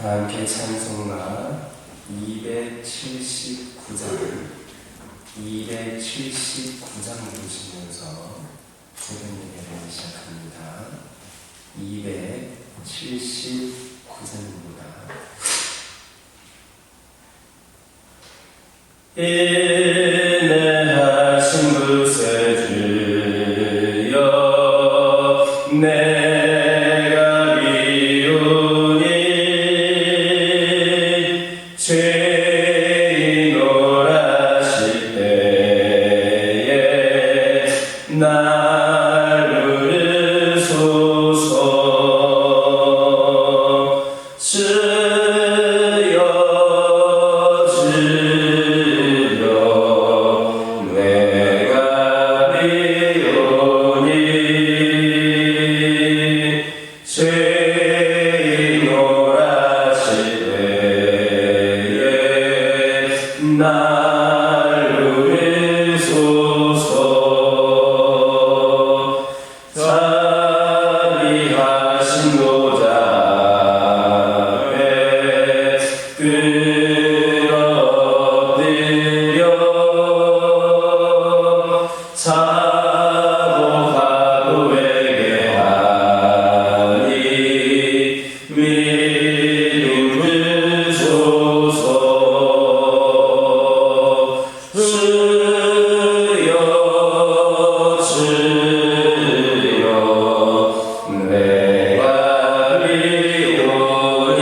함께 찬송가 279장 보시면서 새벽 예배를 시작합니다. 279장입니다. 인내하신 구세주여 내가 비우니 죄인오라실 때에 날 부르소서. 주여 주여 내가 비오니 죄인오라실 때에 날 부르소서. 자비하신 노자 앞에 끌어들여 사고하고 회개하니 믿으소서. 주여 주여 내가 비오니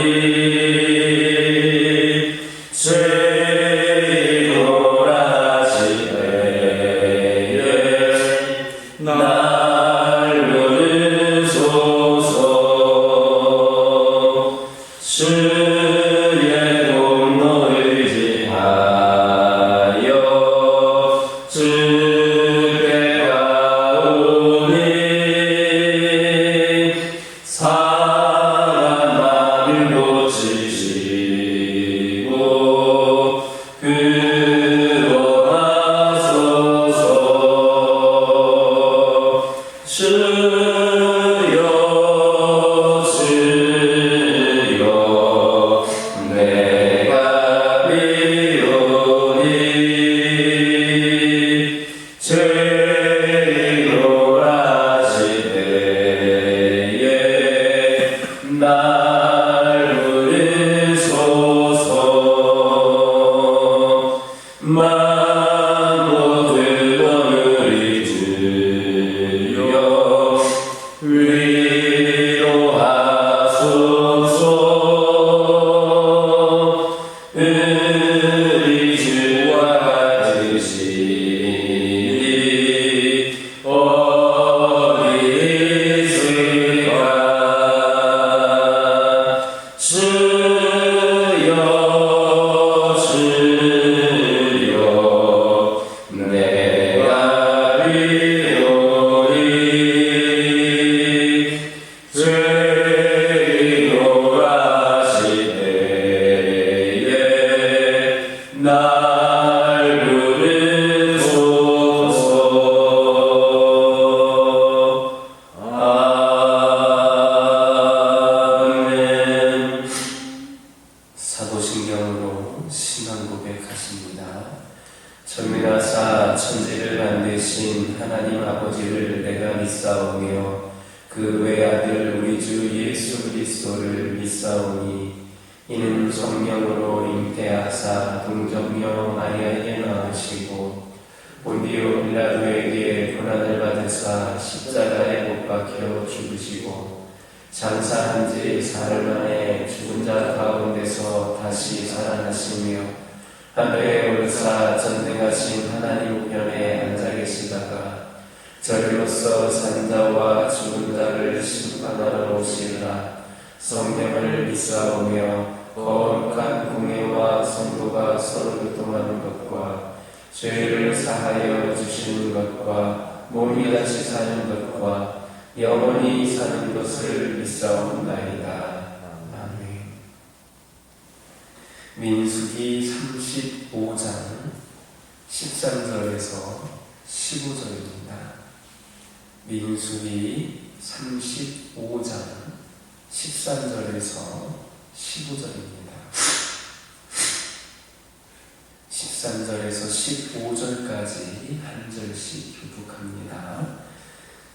죄인오라실 때에 날 부르소서. 주의 몸 의지하여 주께 가오니 상한 마음을 고치시고 구원하소서. 주여 주여 내가 비오니 죄인오라실 때에 날 부르소서. 만국을 우리 주여 위로하소서. 우리 주와 같으시니 어디 있을까. 주여 주여 내가 비오니 죄인오라실 때에 날 부르소서. 아멘. 사도신경으로 신앙 고백하십니다. 천미나사 천지를 만드신 하나님 아버지를 내가 믿사오며 그 외아들 우리 주 예수 그리스도를 믿사오니 이는 성령으로 잉태하사 동정녀 마리아에게 낳으시고 본디오 빌라도에게 고난을 받으사 십자가에 못 박혀 죽으시고 장사한 지 사흘 만에 죽은 자 가운데서 다시 살아나시며 하늘에 오르사 전능하신 하나님 우편에 앉아 계시다가 저리로서 산 자와 죽은 자를 심판하러 오시리라. 성령을 믿사오며 거룩한 공예와 성도가 서로 교통하는 것과 죄를 사하여 주시는 것과 몸이 다시 사는 것과 영원히 사는 것을 믿사옵나이다. 아멘. 민수기 35장 13절에서 15절입니다. 민수기 35장 13절에서 15절입니다. 13절에서 15절까지 한 절씩 교독합니다.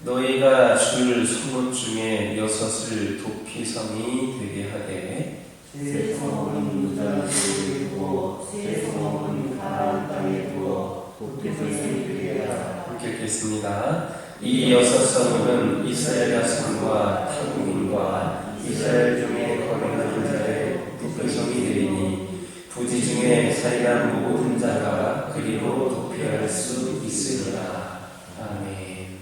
너희가 줄 성읍 중에 6을 도피성이 되게 하되 세 성은 유다에 두어 세 성은 가나안 땅에 두어 도피성이 되게 하라. 함께 읽겠습니다. 이 6성읍은 이스라엘 자손과 타국민과 이스라엘 중에 거명하는 자의 도피성이 되리니 부지 중에 살인한 모든 자가 그리로 도피할 수 있으리라. 아멘.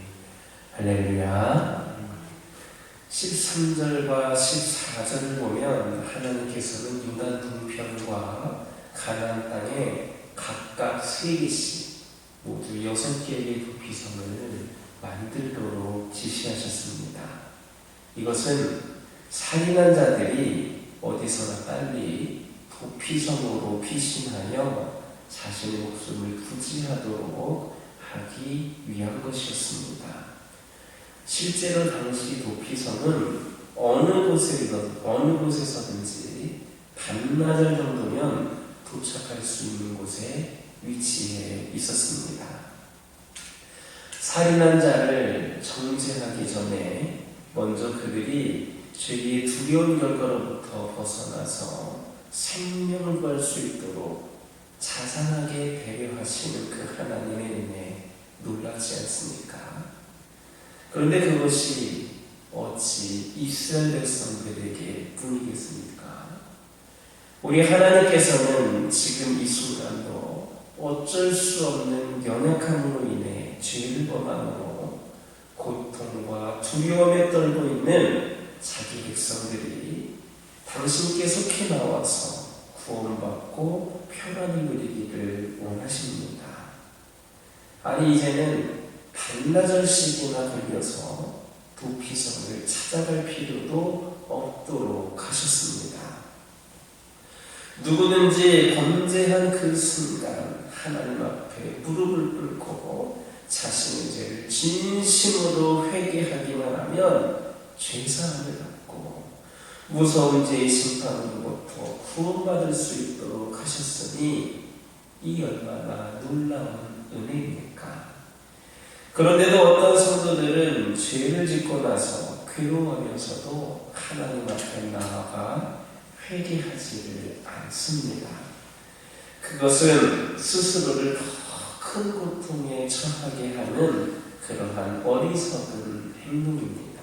할렐루야. 13절과 14절을 보면 하나님께서는 유다 동편과 가나안 땅에 각각 3개씩 모두 6개의 도피성을 만들도록 지시하셨습니다. 이것은 살인한 자들이 어디서나 빨리 도피성으로 피신하여 자신의 목숨을 부지하도록 하기 위한 것이었습니다. 실제로 당시 도피성은 어느 곳에서든지 반나절 정도면 도착할 수 있는 곳에 위치해 있었습니다. 살인한 자를 정죄하기 전에 먼저 그들이 죄의 두려운 결과로부터 벗어나서 생명을 구할 수 있도록 자상하게 배려하시는 그 하나님의 은혜 놀랍지 않습니까? 그런데 그것이 어찌 이스라엘 백성들에게 뿐이겠습니까? 우리 하나님께서는 지금 이 순간도 어쩔 수 없는 연약함으로 인해 죄를 범함으로 고통과 두려움에 떨고 있는 자기 백성들이 당신께 속히 나와서 구원받고 평안을 누리기를 원하십니다. 아니 이제는 반나절씩이나 걸려서 도피성을 찾아갈 필요도 없도록 하셨습니다. 누구든지 범죄한 그 순간 하나님 앞에 무릎을 꿇고 자신의 죄를 진심으로 회개하기만 하면 죄사함을 받고 무서운 죄의 심판으로부터 구원받을 수 있도록 하셨으니 이 얼마나 놀라운 은혜입니까? 그런데도 어떤 성도들은 죄를 짓고 나서 괴로워하면서도 하나님 앞에 나아가 회개하지를 않습니다. 그것은 스스로를 더 큰 고통에 처하게 하는 그러한 어리석은 행동입니다.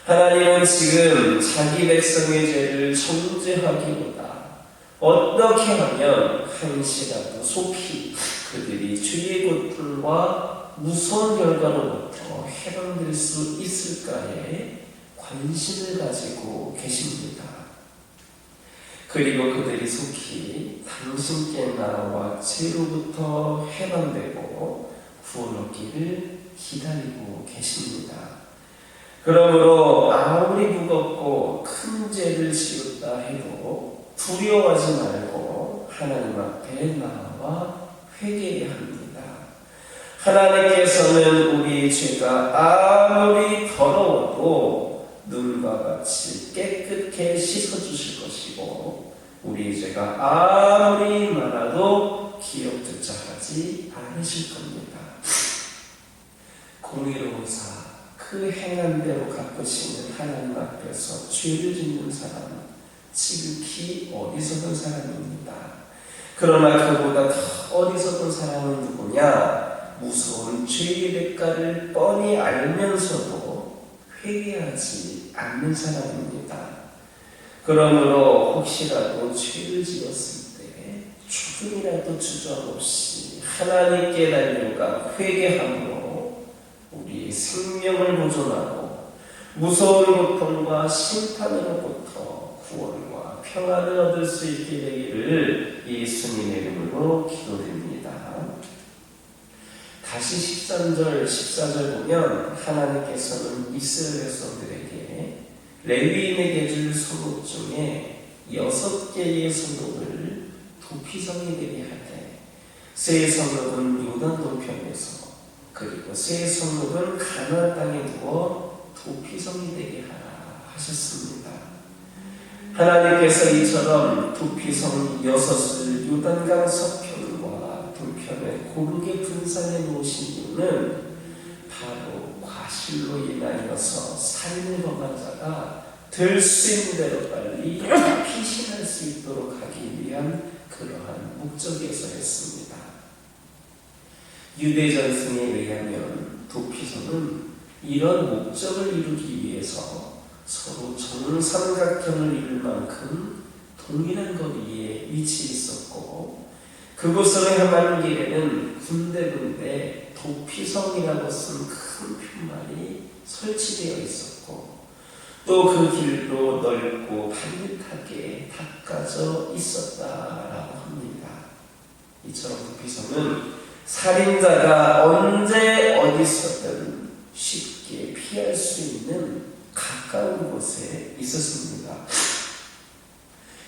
하나님은 지금 자기 백성의 죄를 정죄하기보다 어떻게 하면 한시라도 속히 그들이 죄의 고통과 무서운 결과로부터 해방될 수 있을까에 관심을 가지고 계십니다. 그리고 그들이 속히 당신께 나와 죄로부터 해방되고 구원 얻기를 기다리고 계십니다. 그러므로 아무리 무겁고 큰 죄를 지었다 해도 두려워하지 말고 하나님 앞에 나와 회개해야 합니다. 하나님께서는 우리의 죄가 아무리 더러워도 눈과 같이 깨끗게 씻어주실 것이고 우리의 죄가 아무리 많아도 기억조차 하지 않으실 겁니다. 공의로우사 그 행한 대로 갚으시는 하나님 앞에서 죄를 짓는 사람은 지극히 어리석은 사람입니다. 그러나 그보다 더 어리석은 사람은 누구냐? 무서운 죄의 대가를 뻔히 알면서도 회개하지 않는 사람입니다. 그러므로 혹시라도 죄를 지었을 때 조금이라도 주저 없이 하나님께 달려가 회개함으로 우리의 생명을 보존하고 무서운 고통과 심판으로부터 구원과 평안을 얻을 수 있게 되기를 예수님의 이름으로 기도드립니다. 다시 13절, 14절 보면 하나님께서는 이스라엘 백성들에게 레위인에게 줄 성읍 중에 6개의 성읍을 도피성이 되게 하되 세 성읍은 요단 동편에서 그리고 세 성읍은 가나안 땅에 두어 도피성이 되게 하라 하셨습니다. 하나님께서 이처럼 두피성 6을 요단강 서편과 동편에 고르게 분산해 놓으신 이유는 바로 과실로 인하여서 삶을 범한 자가 될 수 있는 대로 빨리 피신할 수 있도록 하기 위한 그러한 목적에서였습니다. 유대 전승에 의하면 도피성은 이런 목적을 이루기 위해서 서로 정삼각형을 이룰 만큼 동일한 거리에 위치해 있었고, 그곳으로 향하는 길에는 군데군데 도피성이라고 쓴 큰 표말이 설치되어 있었고, 또 그 길도 넓고 반듯하게 닦아져 있었다라고 합니다. 이처럼 도피성은 살인자가 언제 어디서든 쉽게 피할 수 있는 가까운 곳에 있었습니다.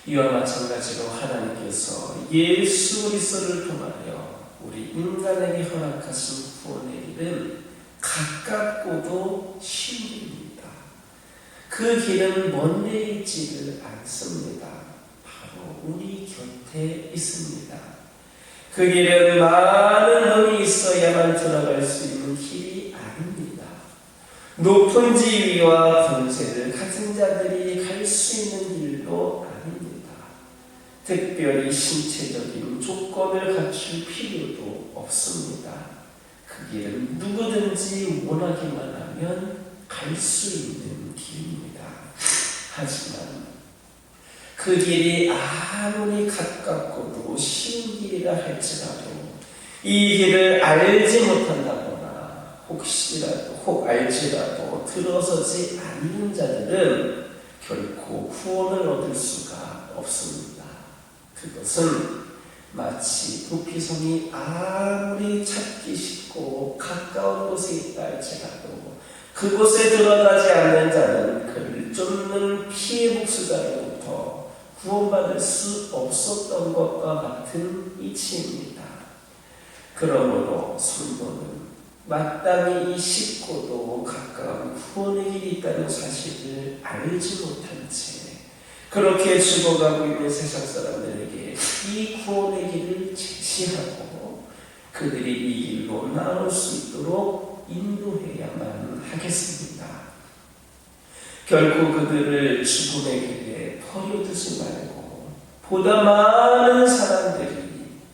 이와 마찬가지로 하나님께서 예수 그리스도를 통하여 우리 인간에게 허락하신 구원의 길은 가깝고도 쉬운 길입니다. 그 길은 먼 데 있지를 않습니다. 바로 우리 곁에 있습니다. 그 길은 많은 힘이 있어야만 들어갈 수 있는 길이 아닙니다. 높은 지위와 권세를 가진 자들이 갈 수 있는 길도 아닙니다. 특별히 신체적인 조건을 갖출 필요도 없습니다. 그 길은 누구든지 원하기만 하면 갈 수 있는 길입니다. 하지만 그 길이 아무리 가깝고도 쉬운 길이라 할지라도 이 길을 알지 못한다거나 혹 알지라도 들어서지 않는 자들은 결코 구원을 얻을 수가 없습니다. 그것은 마치 도피성이 아무리 찾기 쉽고 가까운 곳에 있다 할지라도 그곳에 들어가지 않는 자는 그를 쫓는 피해 복수자로부터 구원받을 수 없었던 것과 같은 이치입니다. 그러므로 성도는 마땅히 쉽고도 가까운 구원의 길이 있다는 사실을 알지 못한 채 그렇게 죽어가고 있는 세상 사람들에게 이 구원의 길을 제시하고 그들이 이 길로 나올 수 있도록 인도해야만 하겠습니다. 결코 그들을 죽음의 길에 버려두지 말고 보다 많은 사람들이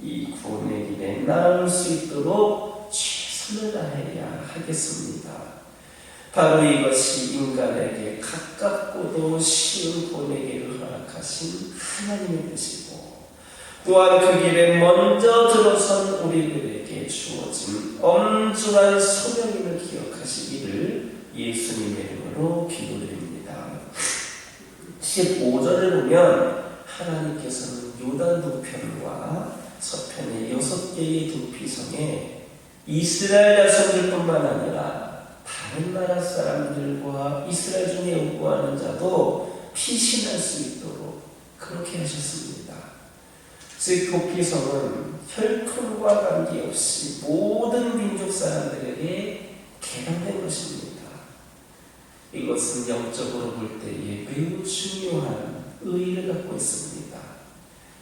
이 구원의 길에 나올 수 있도록 최선을 다해야 하겠습니다. 바로 이것이 인간에게 가깝고도 쉬운 구원의 길을 허락하신 하나님의 뜻이고, 또한 그 길에 먼저 들어선 우리들에게 주어진 엄중한 소명임을 기억하시기를 예수님의 이름으로 기도드립니다. 15절을 보면 하나님께서는 요단 동편과 서편의 6개의 도피성에 이스라엘 자손들뿐만 아니라 다른 나라 사람들과 이스라엘 중에 요구하는 자도 피신할 수 있도록 그렇게 하셨습니다. 즉 도피성은 혈통과 관계없이 모든 민족 사람들에게 개방된 것입니다. 이것은 영적으로 볼 때에 매우 중요한 의의를 갖고 있습니다.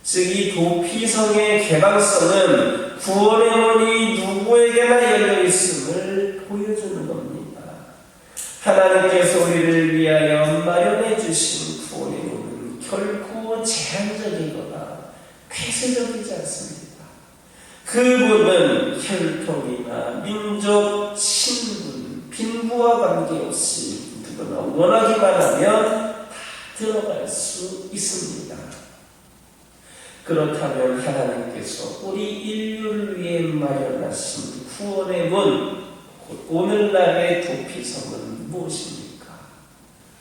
즉 이 도피성의 개방성은 구원의 문이 누구에게나 열려 있음을 보여주는 겁니다. 하나님께서 우리를 위하여 마련해 주신 구원의 문은 결코 제한적이거나 폐쇄적이지 않습니다. 그 문은 혈통이나 민족, 신분, 빈부와 관계없이 누구나 원하기만 하면 다 들어갈 수 있습니다. 그렇다면 하나님께서 우리 인류를 위해 마련하신 구원의 문, 곧 오늘날의 도피성은 무엇입니까?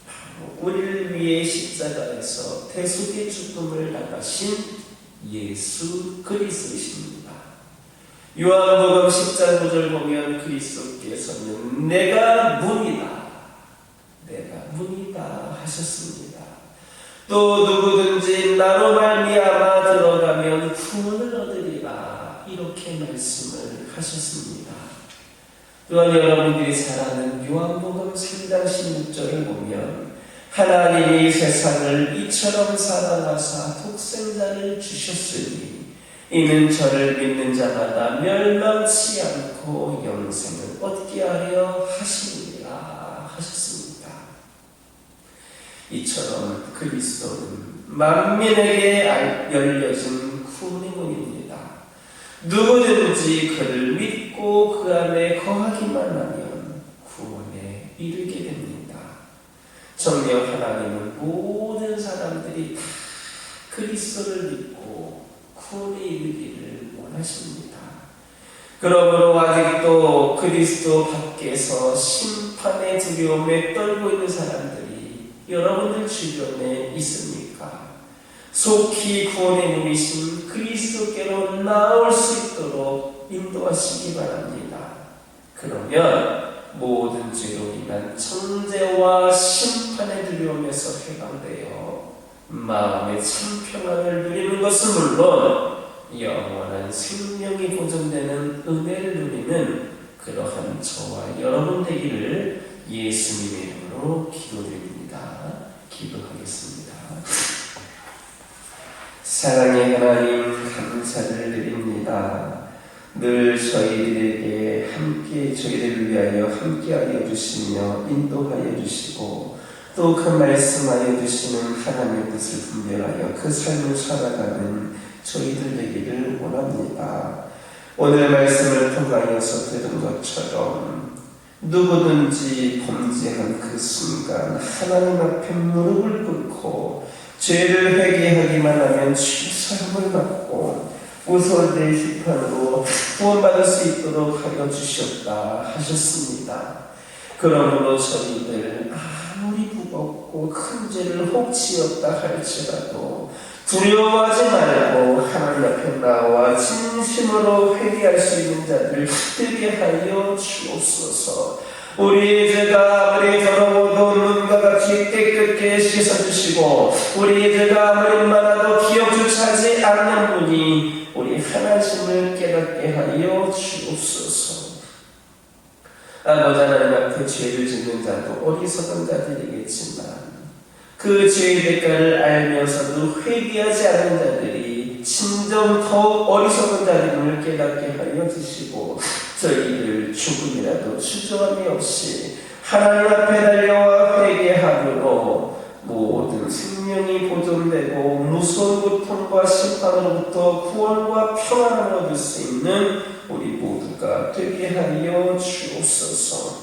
바로 우리를 위해 십자가에서 대속의 죽음을 당하신 예수 그리스도이십니다. 요한복음 10장 9절 보면 그리스도께서는 내가 문이다 하셨습니다. 또 누구든지 나로 말미암아 들어가면 구원을 얻으리라 이렇게 말씀을 하셨습니다. 또한 여러분들이 잘 아는 요한복음 3장 16절을 보면 하나님이 세상을 이처럼 사랑하사 독생자를 주셨으니 이는 저를 믿는 자마다 멸망치 않고 영생을 얻게 하려 하시니라 하셨습니다. 이처럼 그리스도는 만민에게 열려진 구원의 문입니다. 누구든지 그를 믿고 그 안에 거하기만 하면 구원에 이르게 됩니다. 정녕 하나님은 모든 사람들이 다 그리스도를 믿고 구원에 이르기를 원하십니다. 그러므로 아직도 그리스도 밖에서 심판의 두려움에 떨고 있는 사람들이 여러분들 주변에 있습니까? 속히 구원의 문이신 그리스도께로 나올 수 있도록 인도하시기 바랍니다. 그러면 모든 죄로 인한 천재와 심판의 두려움에서 해방되어 마음의 참 평안을 누리는 것은 물론 영원한 생명이 보존되는 은혜를 누리는 그러한 저와 여러분 되기를 예수님의 이름으로 기도드립니다. 기도하겠습니다. 사랑의 하나님, 감사를 드립니다. 늘 저희들에게 저희들을 위하여 함께하여 주시며 인도하여 주시고 또 그 말씀하여 주시는 하나님의 뜻을 분별하여 그 삶을 살아가는 저희들 되기를 원합니다. 오늘 말씀을 통하여서 들은 것처럼 누구든지 범죄한 그 순간 하나님 앞에 무릎을 꿇고 죄를 회개하기만 하면 죄사함을 받고 무서울 때의 심판으로 구원받을 수 있도록 하여 주셨다 하셨습니다. 그러므로 저희들 아무리 무겁고 큰 죄를 혹지었다 할지라도 두려워하지 말고 하나님 앞에 나와 진심으로 회개할 수 있는 자들 되게 하여 주옵소서. 우리의 죄가 아무리 더러워도 눈과 같이 깨끗게 씻어주시고 우리의 죄가 아무리 많아도 기억조차 하지 않는 분이 우리 하나님을 깨닫게 하여 주옵소서. 아버지 하나님 앞에 죄를 짓는 자도 어리석은 자들이겠지만 그 죄의 대가를 알면서도 회개하지 않는 자들이 진정 더욱 어리석은 자들임을 깨닫게 하여 주시고 저희들 조금이라도 주저함이 없이 하나님 앞에 달려와 회개함으로 모든 생명이 보존되고 무서운 고통과 심판으로부터 구원과 평안을 얻을 수 있는 우리 모두가 되게 하여 주옵소서.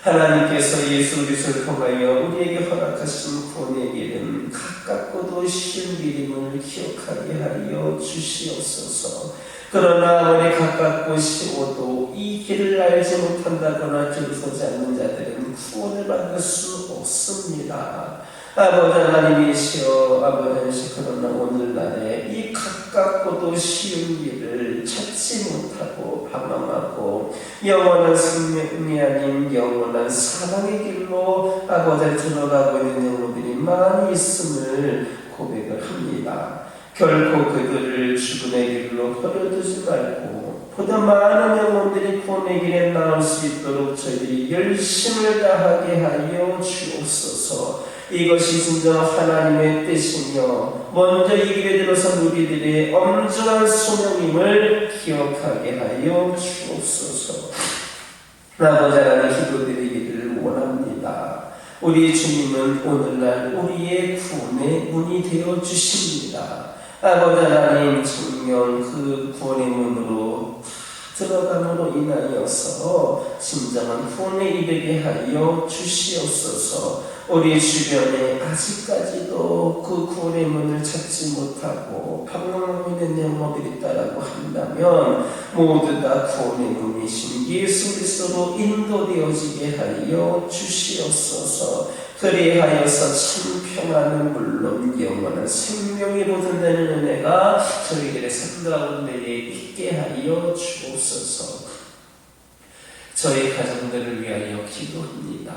하나님께서 예수 그리스도를 통하여 우리에게 허락하신 구원의 길은 가깝고도 쉬운 길임을 기억하게 하여 주시옵소서. 그러나 아무리 가깝고 쉬워도 이 길을 알지 못한다거나 들어서지 않는 자들은 구원을 받을 수 없습니다. 아버지 하나님이시여, 아버지 그러나 오늘날에 이 가깝고도 쉬운 길을 찾지 못하고 방황하고 영원한 생명이 아닌 영원한 사랑의 길로 아버지 들어가고 있는 영혼들이 많이 있음을 고백을 합니다. 결코 그들을 죽음의 길로 버려두지 말고 보다 많은 영혼들이 구원의 길에 나올 수 있도록 저희들이 열심을 다하게 하여 주옵소서. 이것이 진정 하나님의 뜻이며 먼저 이 길에 들어선 우리들의 엄중한 소명임을 기억하게 하여 주옵소서. 아버지 하나님 기도드리기를 원합니다. 우리 주님은 오늘날 우리의 구원의 문이 되어 주십니다. 아버지 하나님 정녕 그 구원의 문으로 들어감으로 인하여서 진정한 구원에 이르게 하여 주시옵소서. 우리 주변에 아직까지도 그 구원의 문을 찾지 못하고 방황하고 있는 영혼들이 있다라고 한다면 모두 다 구원의 문이신 예수 그리스도로 인도되어지게 하여 주시옵소서. 그리하여서 참 평안은 물론 영원한 생명이 보존되는 은혜가 저희들의 삶 가운데에 있게 하여 주옵소서. 저희 가정들을 위하여 기도합니다.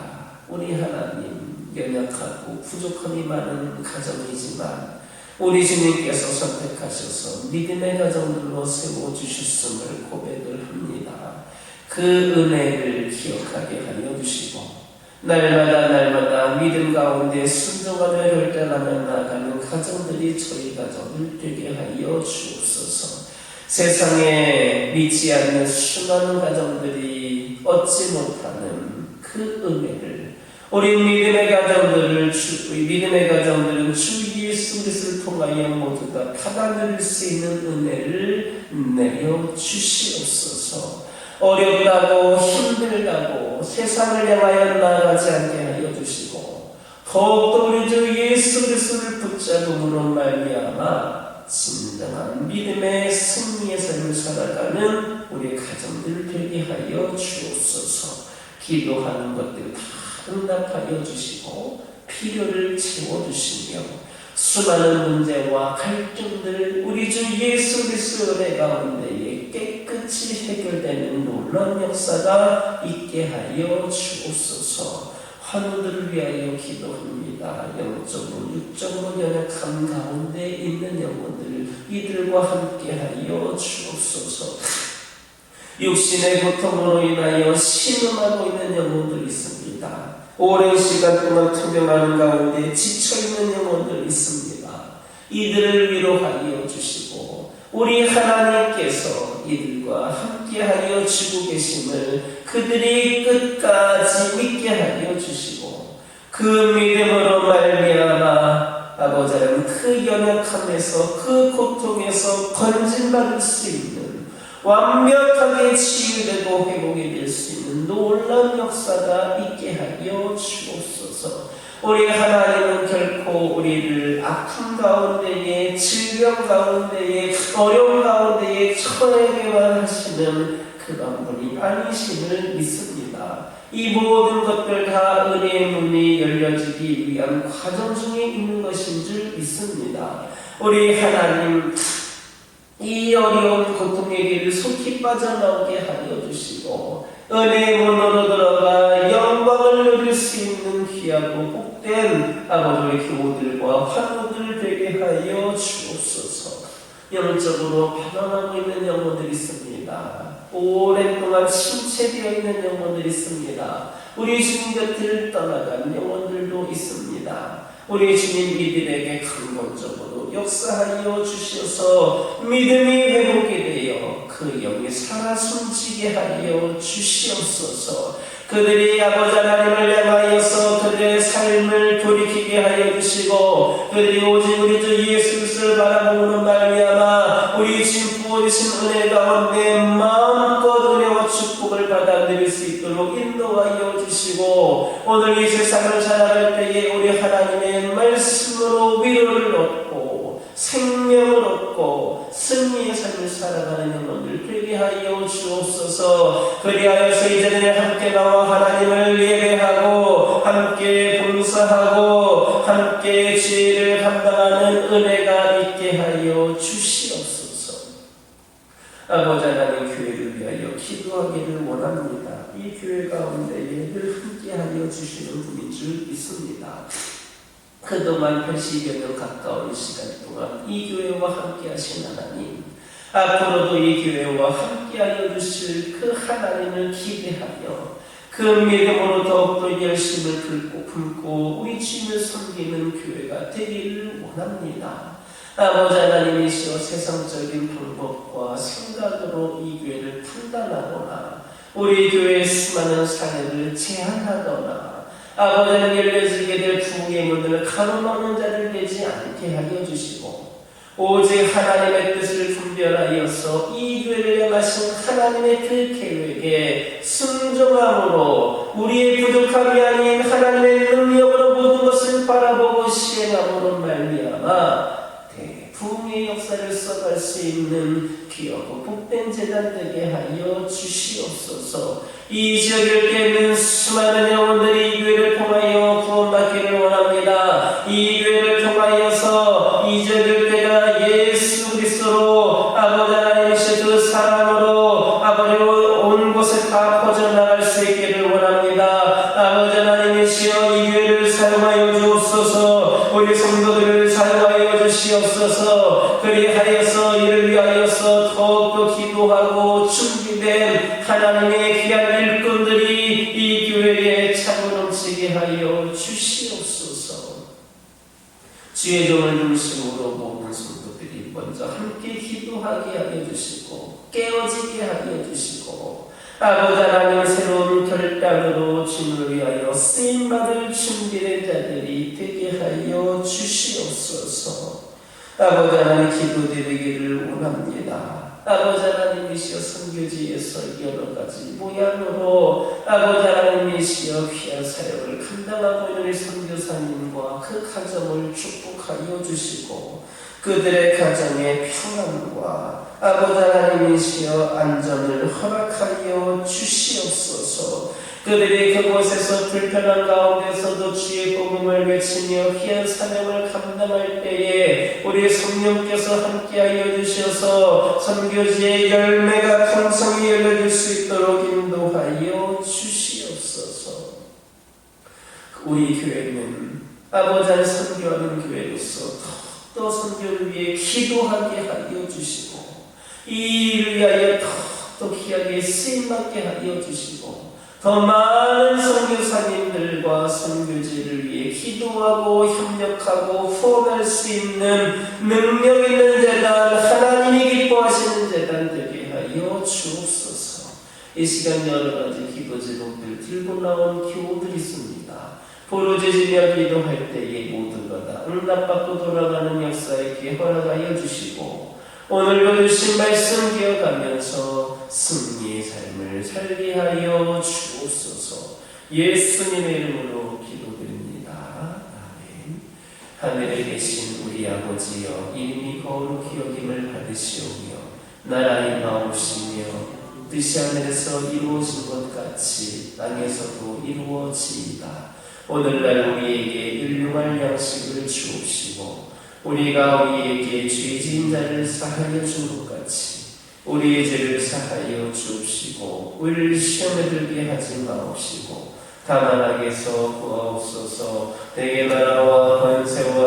우리 하나님, 연약하고 부족함이 많은 가정이지만 우리 주님께서 선택하셔서 믿음의 가정들로 세워주셨음을 고백을 합니다. 그 은혜를 기억하게 하여 주시고 날마다 믿음 가운데 순종하며 결단하며 나아가는 가정들이 저희 가정을 되게 하여 주옵소서. 세상에 믿지 않는 수많은 가정들이 얻지 못하는 그 은혜를 우리 믿음의 가정들은 주 예수 그리스도를 통하여 모두 다 받아 누릴 수 있는 은혜를 내려 주시옵소서. 어렵다고 힘들다고 세상을 향하여 나아가지 않게 하여 주시고 더욱더 우리 주 예수 그리스도를 붙잡음으로 말미암아 진정한 믿음의 승리의 삶을 살아가는 우리 가정들 되게 하여 주옵소서. 기도하는 것들 다 응답하여 주시고 필요를 채워주시며 수많은 문제와 갈등들 우리 주 예수 그리스도 은혜 가운데에 깨끗이 해결되는 놀라운 역사가 있게 하여 주옵소서. 환우들을 위하여 기도합니다. 영적으로 육적으로 연약한 가운데 있는 영혼들 이들과 함께 하여 주옵소서. 육신의 고통으로 인하여 신음하고 있는 영혼들 있습니다. 오랜 시간 동안 투명하는 가운데 지쳐있는 영혼들 있습니다. 이들을 위로하여 주시고 우리 하나님께서 이들과 함께하여 주고 계심을 그들이 끝까지 믿게 하여 주시고 그 믿음으로 말미암아 아버지 하나님 그 연약함에서 그 고통에서 건진받을 수 있는 완벽하게 치유되고 회복이 될 수 있는 놀라운 역사가 있게 하여 주옵소서. 우리 하나님은 결코 우리를 아픔 가운데에 질병 가운데에 어려움 가운데에 처하게만 하시는 그런 분이 아니심을 믿습니다. 이 모든 것들 다 은혜의 문이 열려지기 위한 과정 중에 있는 것인 줄 믿습니다. 우리 하나님 이 어려운 고통의 길을 속히 빠져나오게 하여 주시고 은혜의 문으로 들어가 영광을 누릴 수 있는 귀하고 복된 아버지의 교우들과 환우들 되게 하여 주옵소서. 영적으로 방황하고 있는 영혼들이 있습니다. 오랜 동안 침체되어 있는 영혼들이 있습니다. 우리 주님 곁을 떠나간 영혼들도 있습니다. 우리 주님 이들에게 근본적으로 역사하여 주셔서 믿음이 회복이 되어 그 영이 살아 숨지게 하여 주시옵소서. 그들이 아버지 하나님을 향하여서 그들의 삶을 돌이키게 하여 주시고 그들이 오직 우리 주 예수 그리스도를 바라보는 말미암아 우리 주님 부어주신 은혜 가운데 마음껏 은혜와 축복을 받아 누릴 수 있도록 인도하여 주시고 오늘 이 세상을 살아갈 때에 우리 하나님의 말씀으로 위로를 얻고 생명을 얻고 승리의 삶을 살아가는 영혼들 되게 하여 주옵소서. 그리하여서 이제는 함께 나와 하나님을 예배하고 함께 봉사하고 함께 죄를 감당하는 은혜가 있게 하여 주시옵소서. 아버지 하나님 교회를 위하여 기도하기를 원합니다. 이 교회 가운데에 늘 함께 하여 주시는 분인 줄 믿습니다. 그동안 80여 년 가까운 시간 동안 이 교회와 함께 하신 하나님, 앞으로도 이 교회와 함께 하여 주실 그 하나님을 기대하며 그 믿음으로 더욱더 열심을 품고 우리 주님을 섬기는 교회가 되기를 원합니다. 아버지 하나님이시여 세상적인 방법과 생각으로 이 교회를 판단하거나 우리 교회의 수많은 사례를 제한하거나 아버지 하나님 열려지게 될 부흥의 문을 가로막는 자를 되지 않게 하여 주시고 오직 하나님의 뜻을 분별하여서 이 교회를 향하신 하나님의 그 계획에 순종함으로 우리의 부족함이 아닌 하나님의 능력으로 모든 것을 바라보고 시행함으로 말미암아 대부흥의 역사를 써갈 수 있는 귀하고 복된 재단 되게 하여 주시옵소서. 이 지역을 깨는 수많은 영혼들이 이 교회를 통하여 구원받기를 원합니다. 이 교회를 통하여서 이 지역을 깨가 예수 그리스도로 아버지 하나님이신 그 사랑으로 아버지 온 곳에 다 퍼져나갈 수 있기를 원합니다. 아버지 하나님이시여 이 교회를 사용하여 주옵소서. 우리 성도들을 사용하여 주시옵소서. 그리하여서 이를 위하여서 더욱더 기도하고 준비된 하나님의 귀한 일꾼들이 이 교회에 차고 넘치게 주의 종을 중심으로 모든 성도들이 먼저 함께 기도하게 하여 주시고 깨어지게 하여 주시고 아버지 하나님 새로운 결단으로 주님을 위하여 쓰임받을 준비된 자들이 되게 하여 주시옵소서. 아버지 하나님 기도드리기를 원합니다. 아버지 하나님이시여 선교지에서 여러 가지 모양으로 아버지 하나님이시여 귀한 사역을 감당하고 있는 선교사님과 그 가정을 축복하여 주시고 그들의 가정의 평안과 아버지 하나님이시여 안전을 허락하여 주시옵소서. 그들이 그곳에서 불편한 가운데서도 주의 복음을 외치며 귀한 사명을 감당할 때에 우리 성령께서 함께하여 주셔서 선교지의 열매가 풍성히 열려질 수 있도록 인도하여 주시옵소서. 우리 교회는 아버지 안 선교하는 교회로서 더 선교를 위해 기도하게 하여 주시고 이 일을 위하여 더 귀하게 쓰임받게 하여 주시고 더 많은 선교사님들과 선교지를 위해 기도하고 협력하고 후원할 수 있는 능력 있는 재단, 하나님이 기뻐하시는 재단 되게 하여 주옵소서. 이 시간 여러 가지 기도 제목들 들고 나온 교우들이 있습니다. 부르짖으며 기도할 때에 모두가 다 응답받고 돌아가는 역사에 허락하여 주시고 오늘도 주신 말씀 기억하면서 승리의 삶을 살게 하여 주옵소서. 예수님의 이름으로 기도드립니다. 아멘. 하늘에 계신 우리 아버지여 이름이 거룩히 여김을 받으시오며 나라의 마옵시며 뜻이 하늘에서 이루어진 것 같이 땅에서도 이루어지이다. 오늘날 우리에게 일용할 양식을 주옵시고 우리가 우리에게 죄진 자를 사하여 준 것 같이 우리의 죄를 사하여 주옵시고 우리를 시험에 들게 하지 마옵시고 다만 악에서 구하옵소서. 내게 나라와 권세와